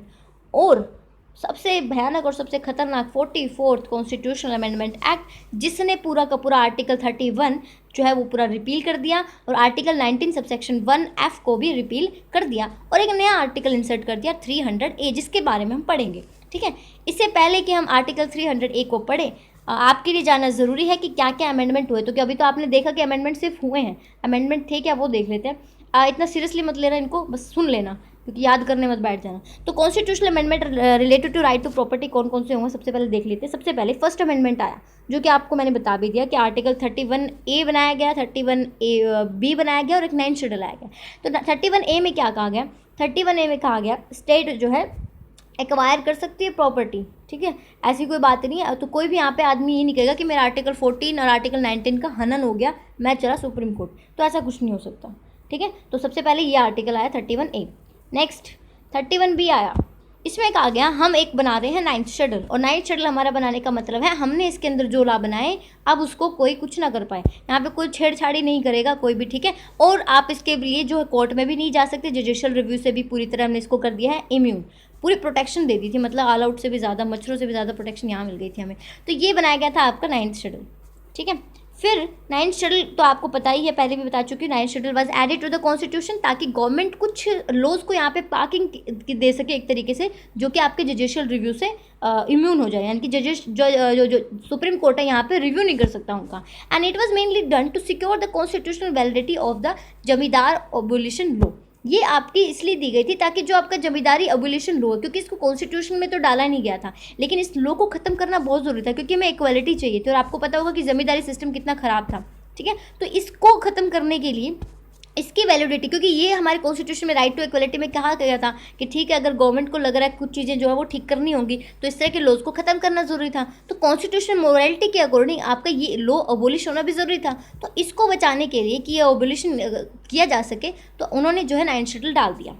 और सबसे भयानक और सबसे खतरनाक 44th कॉन्स्टिट्यूशनल अमेंडमेंट एक्ट, जिसने पूरा का पूरा आर्टिकल 31 जो है वो पूरा रिपील कर दिया, और आर्टिकल 19 सबसेक्शन 1F को भी रिपील कर दिया, और एक नया आर्टिकल इंसर्ट कर दिया 300A, जिसके बारे में हम पढ़ेंगे। ठीक है, इससे पहले कि हम आर्टिकल 300A को पढ़ें, आपके लिए जानना ज़रूरी है कि क्या क्या अमेंडमेंट हुए। तो क्या अभी तो आपने देखा कि अमेंडमेंट सिर्फ हुए हैं, अमेंडमेंट थे क्या वो देख लेते हैं। इतना सीरियसली मत लेना इनको, बस सुन लेना, क्योंकि याद करने मत बैठ जाना। तो constitutional amendment related to right to property कौन कौन से होंगे, सबसे पहले देख लेते हैं। सबसे पहले फर्स्ट अमेंडमेंट आया, जो कि आपको मैंने बता भी दिया कि आर्टिकल 31A बनाया गया, 31B बनाया गया, और एक 9 शेड्यूल आया गया। तो 31A में क्या कहा गया, 31A में कहा गया स्टेट जो है एक्वायर कर सकती है प्रॉपर्टी। ठीक है, ऐसी कोई बात नहीं है। तो कोई भी यहाँ पे आदमी ये नहीं कहेगा कि मेरा आर्टिकल 14 और आर्टिकल 19 का हनन हो गया, मैं चला सुप्रीम कोर्ट, तो ऐसा कुछ नहीं हो सकता। ठीक है, तो सबसे पहले ये आर्टिकल आया 31A। नेक्स्ट 31B आया, इसमें कहा गया हम एक बना रहे हैं 9th शेड्यूल, और 9th शेड्यूल हमारा बनाने का मतलब है हमने इसके अंदर जो लॉ बनाए अब उसको कोई कुछ ना कर पाए, यहाँ पे कोई छेड़छाड़ी नहीं करेगा कोई भी। ठीक है, और आप इसके लिए जो है कोर्ट में भी नहीं जा सकते, जुडिशियल रिव्यू से भी पूरी तरह हमने इसको कर दिया है इम्यून, पूरी प्रोटेक्शन दे दी थी, मतलब ऑल आउट से भी ज़्यादा, मच्छरों से भी ज़्यादा प्रोटेक्शन यहाँ मिल गई थी हमें। तो ये बनाया गया था आपका 9th शेड्यूल। ठीक है, फिर 9th शेड्यूल तो आपको पता ही है, पहले भी बता चुकी हूँ, 9th schedule was added to the constitution, ताकि गवर्नमेंट कुछ लॉज को यहाँ पे पार्किंग दे सके एक तरीके से, जो कि आपके जुडिशियल रिव्यू से इम्यून हो जाए, यानी कि जजेस जो सुप्रीम कोर्ट है यहाँ पे रिव्यू नहीं कर सकता उनका। And it was mainly done to secure the constitutional validity of the zamindar abolition law. ये आपकी इसलिए दी गई थी ताकि जो आपका जमींदारी एबोलिशन लॉ है, क्योंकि इसको कॉन्स्टिट्यूशन में तो डाला नहीं गया था, लेकिन इस लॉ को खत्म करना बहुत ज़रूरी था, क्योंकि हमें इक्वालिटी चाहिए थी, और आपको पता होगा कि जमींदारी सिस्टम कितना ख़राब था। ठीक है, तो इसको ख़त्म करने के लिए इसकी वैलिडिटी, क्योंकि ये हमारे कॉन्स्टिट्यूशन में राइट टू इक्वलिटी में कहा गया था कि ठीक है, अगर गवर्नमेंट को लग रहा है कुछ चीज़ें जो है वो ठीक करनी होंगी, तो इस तरह के लॉज को ख़त्म करना ज़रूरी था। तो कॉन्स्टिट्यूशन मोरालिटी के अकॉर्डिंग आपका ये लॉ अबोलिश होना भी ज़रूरी था। तो इसको बचाने के लिए कि ये अबोलिशन किया जा सके, तो उन्होंने जो है 9th शेड्यूल डाल दिया।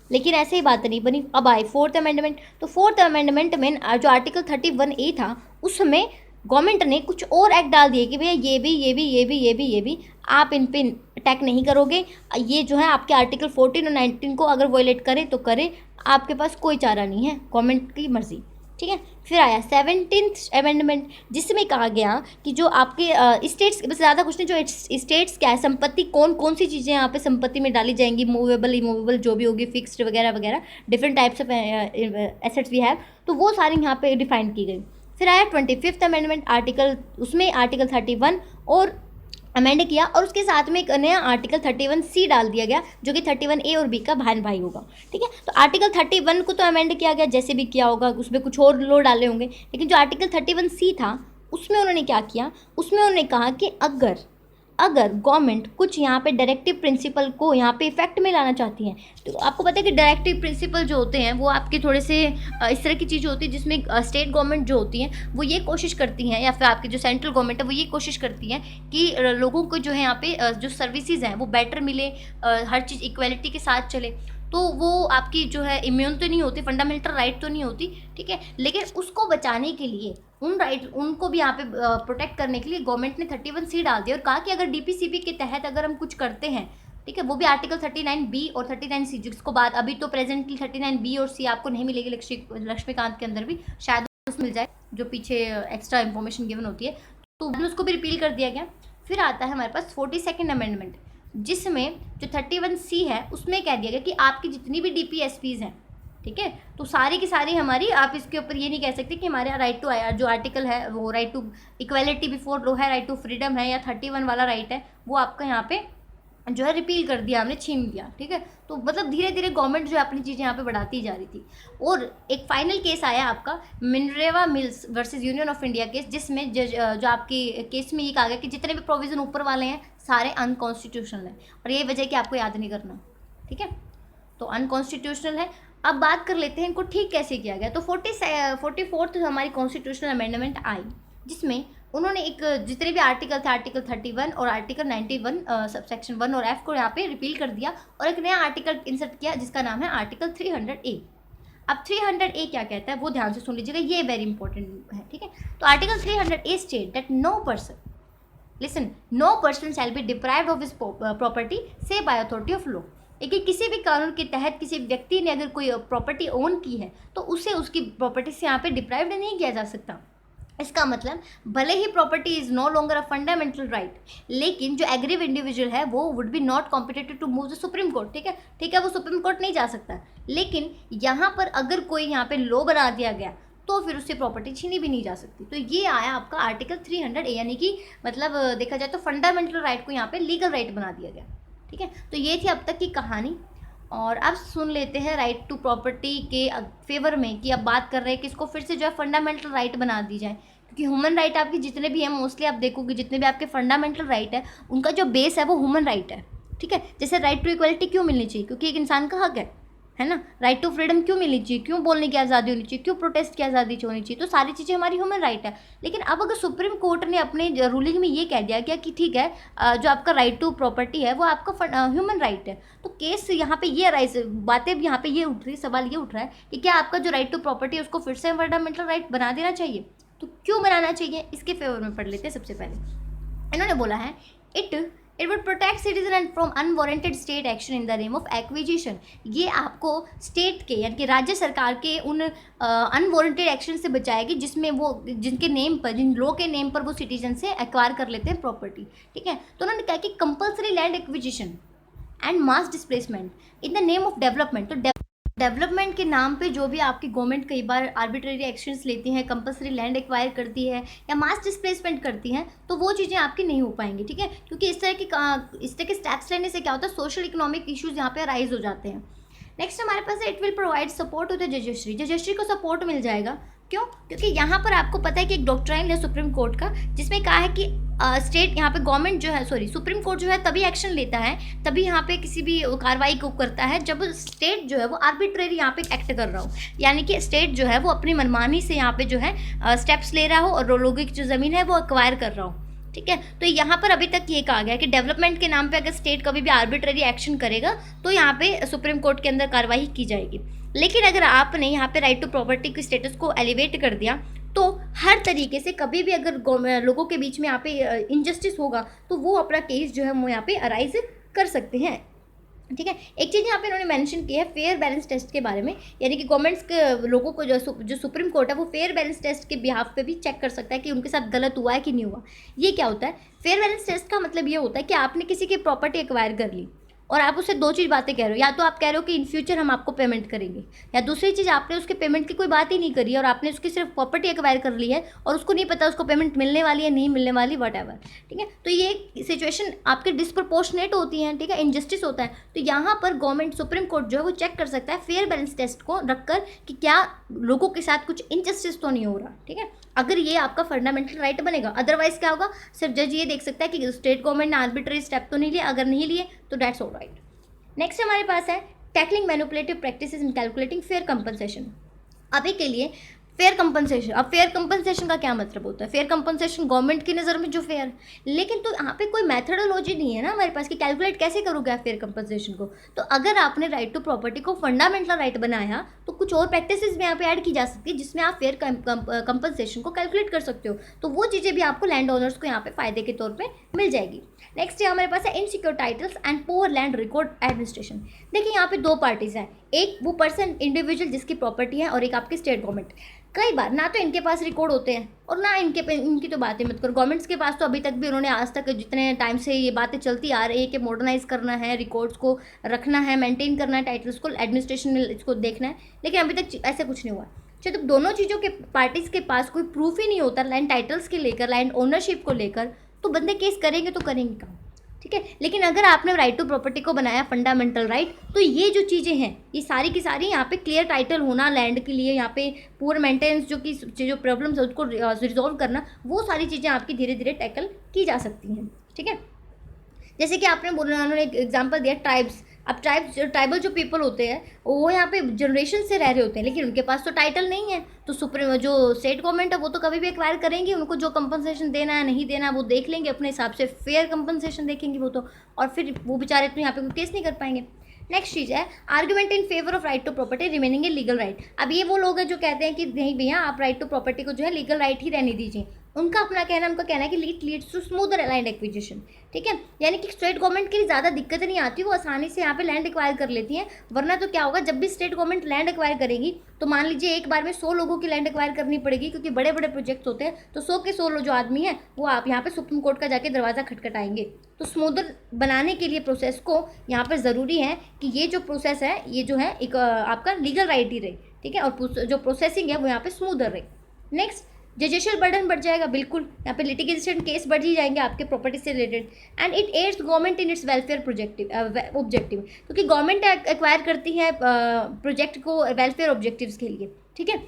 लेकिन ऐसे ही बात नहीं बनी। अब आए 4th अमेंडमेंट। तो 4th अमेंडमेंट में जो आर्टिकल 31A था, उसमें गवर्नमेंट ने कुछ और एक्ट डाल दिए कि भैया ये भी आप इन पे अटैक नहीं करोगे, ये जो है आपके आर्टिकल 14 और 19 को अगर वायलेट करे तो करे, आपके पास कोई चारा नहीं है, गवर्नमेंट की मर्जी। ठीक है, फिर आया 17th अमेंडमेंट, जिसमें कहा गया कि जो आपके स्टेट्स, बस ज़्यादा कुछ नहीं, जो स्टेट्स क्या है, संपत्ति कौन कौन सी चीज़ें यहाँ पे संपत्ति में डाली जाएंगी, मूवेबल इमूवेबल जो भी होगी, फिक्स्ड वगैरह वगैरह, डिफरेंट टाइप्स ऑफ एसेट्स भी है, तो वो सारी यहाँ पे डिफाइन की गई। फिर आया 25th अमेंडमेंट आर्टिकल, उसमें आर्टिकल 31 और अमेंड किया, और उसके साथ में एक नया आर्टिकल 31C डाल दिया गया, जो कि 31A और B का भान भाई होगा। ठीक है, तो आर्टिकल 31 को तो अमेंड किया गया, जैसे भी किया होगा, उसमें कुछ और लो डाले होंगे, लेकिन जो आर्टिकल 31C था उसमें उन्होंने क्या किया, उसमें उन्होंने कहा कि अगर गवर्नमेंट कुछ यहाँ पे डायरेक्टिव प्रिंसिपल को यहाँ पे इफेक्ट में लाना चाहती है, तो आपको पता है कि डायरेक्टिव प्रिंसिपल जो होते हैं वो आपके थोड़े से इस तरह की चीज़ होती है, जिसमें स्टेट गवर्नमेंट जो होती है वो ये कोशिश करती हैं, या फिर आपकी जो सेंट्रल गवर्नमेंट है वो ये कोशिश करती है कि लोगों को जो है यहाँ पे जो सर्विसेज हैं वो बेटर मिले, हर चीज़ इक्वलिटी के साथ चले। तो वो आपकी जो है इम्यून तो नहीं होती, फंडामेंटल राइट तो नहीं होती। ठीक है, लेकिन उसको बचाने के लिए उन राइट उनको भी यहाँ पे प्रोटेक्ट करने के लिए गवर्नमेंट ने 31C डाल दिया, और कहा कि अगर DPCP के तहत अगर हम कुछ करते हैं, ठीक है, वो भी आर्टिकल 39B और 39C, जिसको बाद अभी तो प्रेजेंटली 39B और C आपको नहीं मिलेगी, लक्ष्मीकांत के अंदर भी शायद मिल जाए, जो पीछे एक्स्ट्रा इन्फॉर्मेशन गिवन होती है। तो उसको भी रिपील कर दिया गया। फिर आता है हमारे पास 42nd अमेंडमेंट, जिसमें जो 31C है उसमें कह दिया गया कि आपकी जितनी भी DPSPs हैं, ठीक है, तो सारी की सारी हमारी, आप इसके ऊपर ये नहीं कह सकते कि हमारे राइट टू जो आर्टिकल है वो right to equality before law है, राइट टू फ्रीडम है, या 31 वाला राइट है, वो आपका यहाँ पे जो है रिपील कर दिया, हमने छीन दिया, ठीक है। तो मतलब धीरे धीरे गवर्नमेंट जो है अपनी चीज़ें यहाँ पे बढ़ाती जा रही थी। और एक फाइनल केस आया आपका Minerva Mills versus union of India case, जिसमें जो आपकी केस में ये कहा गया कि जितने भी प्रोविज़न ऊपर वाले हैं सारे अनकॉन्स्टिट्यूशनल हैं, और ये वजह कि आपको याद नहीं करना, ठीक है, तो अनकॉन्स्टिट्यूशनल है। अब बात कर लेते हैं इनको ठीक कैसे किया गया। तो 44th हमारी कॉन्स्टिट्यूशनल अमेंडमेंट आई, जिसमें उन्होंने एक जितने भी आर्टिकल थे, आर्टिकल 31 और आर्टिकल 91 सबसेक्शन 1 और F को यहाँ पे रिपील कर दिया और एक नया आर्टिकल इंसर्ट किया जिसका नाम है आर्टिकल 300A। अब 300A क्या कहता है वो ध्यान से सुन लीजिएगा, ये वेरी इंपॉर्टेंट है, ठीक है। तो article 300A state that no person shall be deprived of his property से बाय अथॉरिटी ऑफ लॉ। कि किसी भी कानून के तहत किसी व्यक्ति ने अगर कोई प्रॉपर्टी ओन की है तो उसे उसकी प्रॉपर्टी से यहाँ पे डिप्राइव्ड नहीं किया जा सकता। इसका मतलब भले ही property is no longer a fundamental right, लेकिन जो एग्रीव इंडिविजुअल है वो would be not competitive to move the supreme court, ठीक है, वो सुप्रीम कोर्ट नहीं जा सकता। लेकिन यहाँ पर अगर कोई यहाँ पे लॉ बना दिया गया तो फिर उससे प्रॉपर्टी छीनी भी नहीं जा सकती। तो ये आया आपका आर्टिकल 300A, यानी कि मतलब देखा जाए तो फंडामेंटल राइट को यहाँ पे लीगल राइट बना दिया गया, ठीक है। तो ये थी अब तक की कहानी, और अब सुन लेते हैं राइट टू प्रॉपर्टी के फेवर में कि अब बात कर रहे हैं कि इसको फिर से जो है फंडामेंटल राइट बना दी जाए, क्योंकि ह्यूमन राइट आपकी जितने भी हैं मोस्टली आप देखोगे जितने भी आपके फंडामेंटल राइट है उनका जो बेस है वो ह्यूमन राइट है, ठीक है। जैसे राइट टू इक्वलिटी क्यों मिलनी चाहिए, क्योंकि एक इंसान का हक है ना। राइट टू फ्रीडम क्यों मिलनी चाहिए, क्यों बोलने की आज़ादी होनी चाहिए, क्यों प्रोटेस्ट की आज़ादी होनी चाहिए, तो सारी चीज़ें हमारी ह्यूमन राइट है। लेकिन अब अगर सुप्रीम कोर्ट ने अपने रूलिंग में ये कह दिया क्या कि ठीक है जो आपका राइट टू प्रॉपर्टी है वो आपका ह्यूमन राइट है, तो केस यहाँ पे ये राइज बातें यहाँ पे ये उठ रही, सवाल ये उठ रहा है कि क्या आपका जो राइट टू प्रॉपर्टी है उसको फिर से फंडामेंटल राइट बना देना चाहिए। तो क्यों बनाना चाहिए, इसके फेवर में पढ़ लेते हैं। सबसे पहले इन्होंने बोला है it would protect citizen from unwarranted state action in the name of acquisition. ये आपको स्टेट के यानी कि राज्य सरकार के उन अनवारंटेड एक्शन से बचाएगी जिसमें वो जिनके नेम पर, जिन लॉ के नेम पर वो सिटीजन से एक्वायर कर लेते हैं प्रॉपर्टी, ठीक है। तो उन्होंने कहा कि compulsory land acquisition and mass displacement in the name of development. तो डेवलपमेंट के नाम पे जो भी आपकी गवर्नमेंट कई बार आर्बिट्रेरी एक्शंस लेती हैं, कंपल्सरी लैंड एक्वायर करती है या मास डिस्प्लेसमेंट करती हैं, तो वो चीज़ें आपकी नहीं हो पाएंगी, ठीक है। क्योंकि इस तरह के स्टेप्स लेने से क्या होता है, सोशल इकोनॉमिक इश्यूज यहाँ पे राइज हो जाते हैं। नेक्स्ट हमारे पास है it will provide support to the judiciary को सपोर्ट मिल जाएगा। क्यों, क्योंकि यहाँ पर आपको पता है कि एक डॉक्ट्राइन है सुप्रीम कोर्ट का जिसमें कहा है कि स्टेट यहाँ पे गवर्नमेंट जो है सुप्रीम कोर्ट जो है तभी एक्शन लेता है, तभी यहाँ पे किसी भी कार्रवाई को करता है जब स्टेट जो है वो आर्बिट्रेरी यहाँ पे एक्ट कर रहा हो, यानी कि स्टेट जो है वो अपनी मनमानी से यहाँ पे जो है स्टेप्स ले रहा हो और लोगों की जो ज़मीन है वो एक्वायर कर रहा हो, ठीक है। तो यहाँ पर अभी तक ये कहा गया कि डेवलपमेंट के नाम पे अगर स्टेट कभी भी आर्बिट्रेरी एक्शन करेगा तो यहाँ पे सुप्रीम कोर्ट के अंदर कार्रवाई की जाएगी। लेकिन अगर आपने यहाँ पे राइट टू प्रॉपर्टी की स्टेटस को एलिवेट कर दिया तो हर तरीके से कभी भी अगर लोगों के बीच में यहाँ पे इनजस्टिस होगा तो वो अपना केस जो है वो यहाँ पे अराइज कर सकते हैं, ठीक है। एक चीज़ यहाँ पे इन्होंने मेंशन की है फेयर बैलेंस टेस्ट के बारे में, यानी कि गवर्नमेंट्स के लोगों को जो सुप्रीम कोर्ट है वो फेयर बैलेंस टेस्ट के बिहाफ पे भी चेक कर सकता है कि उनके साथ गलत हुआ है कि नहीं हुआ। ये क्या होता है, फेयर बैलेंस टेस्ट का मतलब ये होता है कि आपने किसी की प्रॉपर्टी एक्वायर कर ली और आप उससे दो चीज़ बातें कह रहे हो, या तो आप कह रहे हो कि इन फ्यूचर हम आपको पेमेंट करेंगे, या दूसरी चीज़ आपने उसके पेमेंट की कोई बात ही नहीं करी और आपने उसकी सिर्फ प्रॉपर्टी एक्वायर कर ली है और उसको नहीं पता उसको पेमेंट मिलने वाली है नहीं मिलने वाली, वट एवर, ठीक है। तो ये सिचुएशन आपके डिस्प्रपोर्शनेट होती हैं, ठीक है, इनजस्टिस होता है। तो यहाँ पर गवर्नमेंट सुप्रीम कोर्ट जो है वो चेक कर सकता है फेयर बैलेंस टेस्ट को रखकर कि क्या लोगों के साथ कुछ इनजस्टिस तो नहीं हो रहा, ठीक है। अगर ये आपका फंडामेंटल राइट बनेगा, अदरवाइज क्या होगा, सिर्फ जज ये देख सकता है कि स्टेट गवर्नमेंट ने आर्बिट्रेरी स्टेप तो नहीं लिया, अगर नहीं लिए तो दैट्स ऑल राइट। नेक्स्ट हमारे पास है टैकलिंग मैनिपुलेटिव प्रैक्टिसेस इन कैलकुलेटिंग फेयर कंपनसेशन। अभी के लिए फेयर कंपनसेशन, अब फेयर कंपनसेशन का क्या मतलब होता है, फेयर कंपनसेशन गवर्नमेंट की नज़र में जो फेयर, लेकिन तो यहाँ पे कोई मेथडोलॉजी नहीं है ना हमारे पास कि कैलकुलेट कैसे करोगे आप फेयर कंपनसेशन को। तो अगर आपने राइट टू प्रॉपर्टी को फंडामेंटल राइट बनाया तो कुछ और प्रैक्टिसेस भी यहाँ पे ऐड की जा सकती है जिसमें आप फेयर कंपनसेशन को कैलकुलेट कर सकते हो। तो वो चीज़ें भी आपको लैंड ओनर्स को यहाँ पे फायदे के तौर पर मिल जाएगी। नेक्स्ट है हमारे पास है insecure titles and poor land record administration. देखिए यहाँ पे दो पार्टीज हैं, एक वो पर्सन इंडिविजुअल जिसकी प्रॉपर्टी है और एक आपकी स्टेट गवर्नमेंट। कई बार ना तो इनके पास रिकॉर्ड होते हैं और ना इनकी तो बातें मत करो, गवर्नमेंट्स के पास तो अभी तक भी उन्होंने आज तक जितने टाइम से ये बातें चलती आ रही है कि मॉडर्नाइज करना है, रिकॉर्ड्स को रखना है, मेंटेन करना है, टाइटल्स को, एडमिनिस्ट्रेशन में इसको देखना है, लेकिन अभी तक ऐसा कुछ नहीं हुआ। जब दोनों चीज़ों के पार्टीज़ के पास कोई प्रूफ ही नहीं होता लैंड टाइटल्स के लेकर, लैंड ओनरशिप को लेकर, तो बंदे केस करेंगे तो करेंगे कहाँ, ठीक है। लेकिन अगर आपने राइट टू प्रॉपर्टी को बनाया फंडामेंटल राइट, तो ये जो चीज़ें हैं ये सारी की सारी यहाँ पे क्लियर टाइटल होना लैंड के लिए, यहाँ पे पुअर मेंटेनेंस जो प्रॉब्लम्स है उसको रिजॉल्व करना, वो सारी चीज़ें आपकी धीरे धीरे टैकल की जा सकती हैं, ठीक है। जैसे कि आपने बोला, उन्होंने एक एग्जांपल दिया ट्राइब्स। अब ट्राइबल जो पीपल होते हैं वो यहाँ पे जनरेशन से रह रहे होते हैं, लेकिन उनके पास तो टाइटल नहीं है, तो सुप्रीम जो स्टेट गवर्नमेंट है वो तो कभी भी एक्वायर करेंगे, उनको जो कंपनसेशन देना है नहीं देना वो देख लेंगे अपने हिसाब से, फेयर कंपनसेशन देखेंगे वो तो, और फिर वो बेचारे तो यहाँ पे कोई केस नहीं कर पाएंगे। नेक्स्ट चीज़ है argument in favour of right to property remaining a legal right. अब ये वो लोग हैं जो कहते हैं कि नहीं भैया आप राइट टू प्रॉपर्टी को जो है लीगल राइट ही रहने दीजिए। उनका कहना है कि leads to smoother land acquisition, ठीक है, यानी कि स्टेट गवर्नमेंट के लिए ज़्यादा दिक्कत नहीं आती, वो आसानी से यहाँ पे लैंड एक्वायर कर लेती हैं। वरना तो क्या होगा, जब भी स्टेट गवर्नमेंट लैंड एक्वायर करेगी तो मान लीजिए एक बार में 100 लोगों की लैंड एक्वायर करनी पड़ेगी, क्योंकि बड़े बड़े प्रोजेक्ट होते हैं, तो 100 के 100 जो आदमी हैं वो आप यहाँ पे सुप्रीम कोर्ट का जाके दरवाज़ा खटखटाएंगे। तो स्मूदर बनाने के लिए प्रोसेस को यहाँ पर ज़रूरी है कि ये जो प्रोसेस है ये जो है एक आपका लीगल राइट ही रहे, ठीक है, और जो प्रोसेसिंग है वो यहाँ पे स्मूदर रहे। नेक्स्ट, जजुडिशियल बर्डन बढ़ जाएगा, बिल्कुल यहाँ पे लिटिगेशन केस बढ़ ही जाएंगे आपके प्रॉपर्टी से related. And it adds government in its welfare objective, क्योंकि गवर्नमेंट एक्वायर करती है प्रोजेक्ट को वेलफेयर ऑब्जेक्टिव्स के लिए, ठीक है,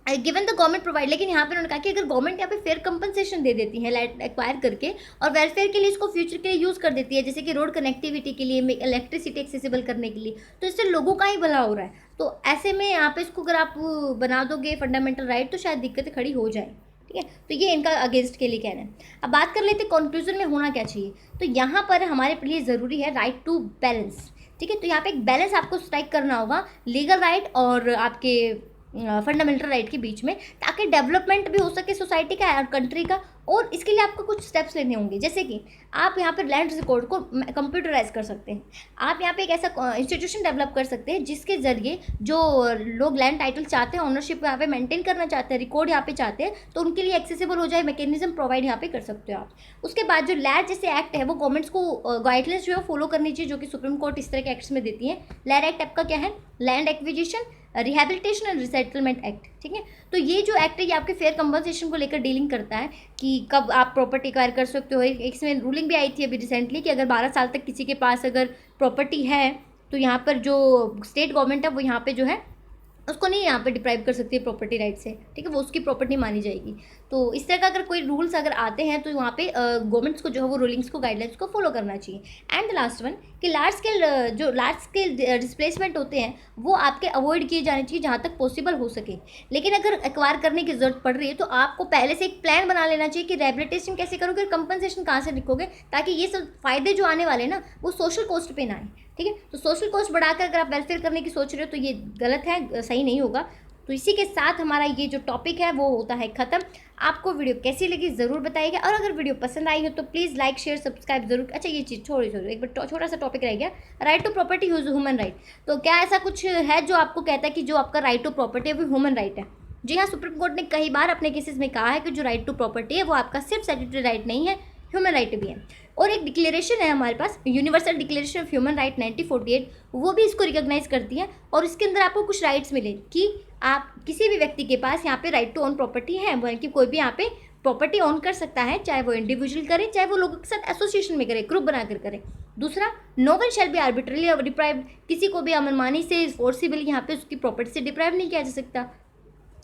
गिवन द गवर्नमेंट प्रोवाइड। लेकिन यहाँ पे उन्होंने कहा कि अगर गवर्नमेंट यहाँ पे फेयर कंपनसेशन दे देती है लैंड एक्वायर करके और वेलफेयर के लिए इसको फ्यूचर के लिए यूज़ कर देती है, जैसे कि रोड कनेक्टिविटी के लिए, इलेक्ट्रिसिटी एक्सेसिबल करने के लिए, तो इससे लोगों का ही भला हो रहा है। तो ऐसे में यहाँ पे इसको अगर आप बना दोगे फंडामेंटल राइट तो शायद दिक्कतें खड़ी हो जाए, ठीक है। तो ये इनका अगेंस्ट के लिए कहना है। अब बात कर लेते हैं कंक्लूजन में होना क्या चाहिए। तो यहाँ पर हमारे लिए ज़रूरी है राइट टू बैलेंस, ठीक है। तो यहाँ पे एक बैलेंस आपको स्ट्राइक करना होगा लीगल राइट और आपके फंडामेंटल राइट के बीच में, ताकि डेवलपमेंट भी हो सके सोसाइटी का और कंट्री का। और इसके लिए आपको कुछ स्टेप्स लेने होंगे, जैसे कि आप यहाँ पर लैंड रिकॉर्ड को कंप्यूटराइज कर सकते हैं। आप यहाँ पे एक ऐसा इंस्टीट्यूशन डेवलप कर सकते हैं जिसके ज़रिए जो लोग लैंड टाइटल चाहते हैं, ऑनरशिप यहाँ पे मेंटेन करना चाहते हैं, रिकॉर्ड यहाँ पे चाहते हैं, तो उनके लिए एक्सेसिबल हो जाए, मैकेनिज्म प्रोवाइड यहाँ पे कर सकते हो आप। उसके बाद जो लैंड जैसे एक्ट है वो गवर्नमेंट्स को गाइडलाइंस जो है फॉलो करनी चाहिए, जो कि सुप्रीम कोर्ट इस तरह के एक्ट्स में देती है। लैंड एक्ट आपका क्या है, land acquisition, rehabilitation and resettlement act, ठीक है। तो ये जो एक्ट है ये आपके फेयर कंपनसेशन को लेकर डीलिंग करता है कि कब आप प्रॉपर्टी एक्वायर कर सकते हो। इसमें रूलिंग भी आई थी अभी रिसेंटली कि अगर 12 साल तक किसी के पास अगर प्रॉपर्टी है तो यहाँ पर जो स्टेट गवर्नमेंट है वो यहाँ पे जो है उसको नहीं यहाँ पे डिप्राइव कर सकती है प्रॉपर्टी राइट से, ठीक है, वो उसकी प्रॉपर्टी मानी जाएगी। तो इस तरह का अगर कोई रूल्स अगर आते हैं तो वहाँ पे गवर्नमेंट्स को जो है वो रूलिंग्स को, गाइडलाइंस को फॉलो करना चाहिए। एंड द लास्ट वन कि लार्ज स्केल डिस्प्लेसमेंट होते हैं वो आपके अवॉइड किए जाने चाहिए जहाँ तक पॉसिबल हो सके। लेकिन अगर एक्वायर करने की जरूरत पड़ रही है तो आपको पहले से एक प्लान बना लेना चाहिए कि रिहेबिलिटेशन कैसे करोगे और कंपनसेशन कहाँ से लिखोगे, ताकि ये सब फायदे जो आने वाले ना वो सोशल कॉस्ट पे ना आए, ठीक है। तो सोशल कॉस्ट बढ़ाकर अगर आप वेलफेयर करने की सोच रहे हो तो ये गलत है, सही नहीं होगा। तो इसी के साथ हमारा ये जो टॉपिक है वो होता है ख़त्म। आपको वीडियो कैसी लगी ज़रूर बताइएगा, और अगर वीडियो पसंद आई हो तो प्लीज़ लाइक शेयर सब्सक्राइब जरूर। अच्छा ये चीज़ छोड़ी एक बार छोटा सा टॉपिक रह गया, right to property human right. तो क्या ऐसा कुछ है जो आपको कहता है कि जो आपका राइट टू प्रॉपर्टी है वो ह्यूमन राइट है? जी हाँ, सुप्रीम कोर्ट ने कई बार अपने केसेस में कहा है कि जो राइट टू प्रॉपर्टी है वो आपका सिर्फ स्टैट्यूटरी राइट नहीं है, ह्यूमन राइट भी है। और एक डिक्लेरेशन है हमारे पास, universal declaration of human right 1948, वो भी इसको रिकॉग्नाइज करती है। और इसके अंदर आपको कुछ राइट्स मिले कि आप किसी भी व्यक्ति के पास यहाँ पे राइट टू ओन प्रॉपर्टी है, वो कि कोई भी यहाँ पे प्रॉपर्टी ओन कर सकता है, चाहे वो इंडिविजुअल करे चाहे वो लोगों के साथ एसोसिएशन में करे, ग्रुप बनाकर करे। दूसरा, no one shall be arbitrarily deprived, किसी को भी अमनमानी से फोर्सिबली यहाँ पे उसकी प्रॉपर्टी से डिप्राइव नहीं किया जा सकता।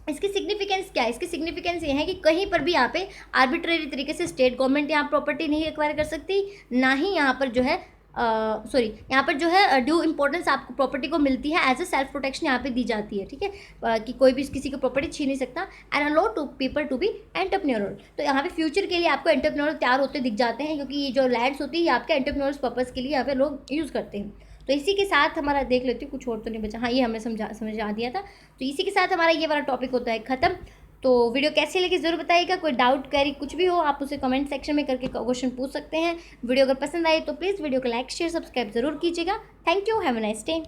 इसकी सिग्निफिकेंस क्या है? इसकी सिग्निफिकेंस ये है कि कहीं पर भी यहाँ पे आर्बिट्रेरी तरीके से स्टेट गवर्नमेंट यहाँ प्रॉपर्टी नहीं एक्वायर कर सकती, ना ही यहाँ पर जो है यहाँ पर जो है ड्यू इंपॉर्टेंस आपको प्रॉपर्टी को मिलती है, एज अ सेल्फ प्रोटेक्शन यहाँ पे दी जाती है, ठीक है, कि कोई भी किसी की प्रॉपर्टी छीन नहीं सकता। And allow to people to be entrepreneurial, तो यहाँ पे फ्यूचर के लिए आपको एंटरप्रेन्योरल तैयार होते दिख जाते हैं, क्योंकि ये जो लैंड्स होती है ये आपके एंटरप्रेन्योरल पर्पज़ के लिए यहाँ पे लोग यूज़ करते हैं। तो इसी के साथ हमारा देख लेती हूँ, कुछ और तो नहीं बचा। हाँ, ये हमने समझा दिया था। तो इसी के साथ हमारा ये वाला टॉपिक होता है ख़त्म। तो वीडियो कैसी लगी ज़रूर बताइएगा। कोई डाउट क्वेरी कुछ भी हो आप उसे कमेंट सेक्शन में करके क्वेश्चन पूछ सकते हैं। वीडियो अगर पसंद आए तो प्लीज़ वीडियो को लाइक शेयर सब्सक्राइब ज़रूर कीजिएगा। Thank you, have a nice day.